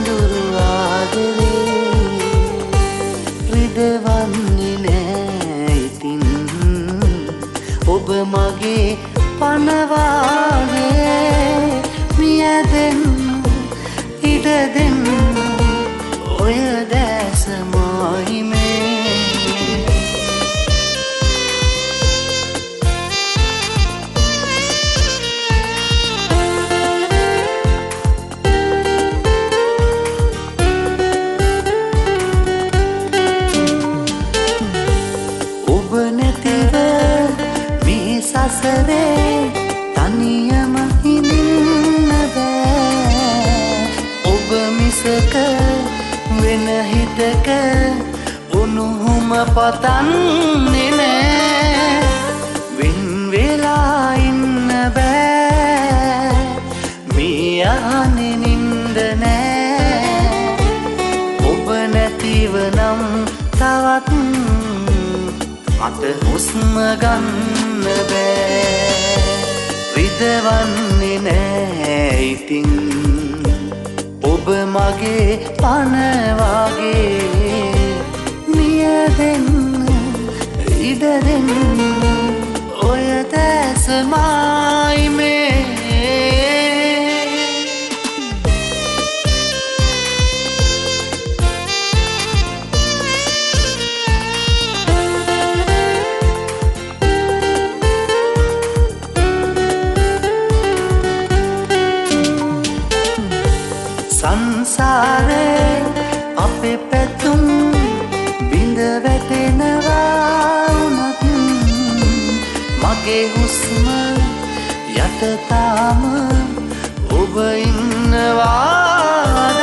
සොඳුරු ආදරේ රිදවන්නේ නෑ ඉතින් ඔබ මගේ පනවාගේ මිය දෙන්න ඉඩ දෙන්න ඔය දැස මාහිමේ සසරේ තනියම හිඳින්න බෑ ඔබ මිසක වෙන හිතක උණුහුම පතන්නේ නෑ වෙන් වෙලා ඉන්න බෑ මේ අහන්නේ නින්ද නෑ ඔබ නැතිව නම් තවත් මට හුස්ම ගන්න බෑ රිදවන්නේ නෑ ඉතින් ඔබ මගේ පන වගේ මිය දෙන්න ඉඩ දෙන්න ඔය දැස මායිමේ සංසාරේ අපේ පැතුම් බිඳ වැටෙනවා වුණත් මගේ හුස්ම යට තාම ඔබ ඉන්නවාදත්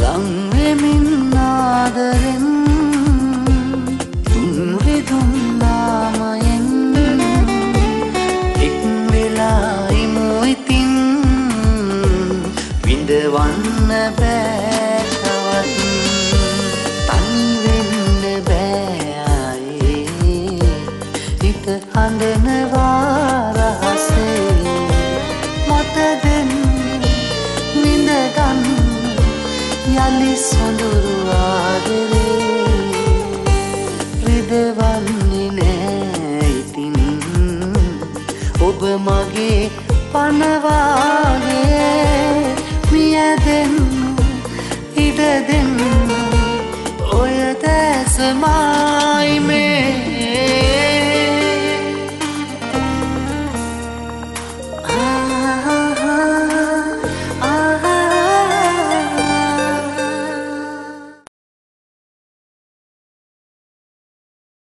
ලං වෙමින් ආදරෙන් තුන් රිදුම් නාමයෙන් එක් වෙලා ඉමු ඉතින් විඳවන්න බෑ තවත් තනි වෙන්න බෑ ආයේ හිත හඬනවා රහසේ මට දෙන්න නිඳ ගන්න යලි සොඳුරු ආදරේ රිදවන්නේ නෑ ඉතින් ඔබ මගේ පනවාගේ මිය දෙන්න ඉඩ දෙන්න ඔය දැස මායිමේ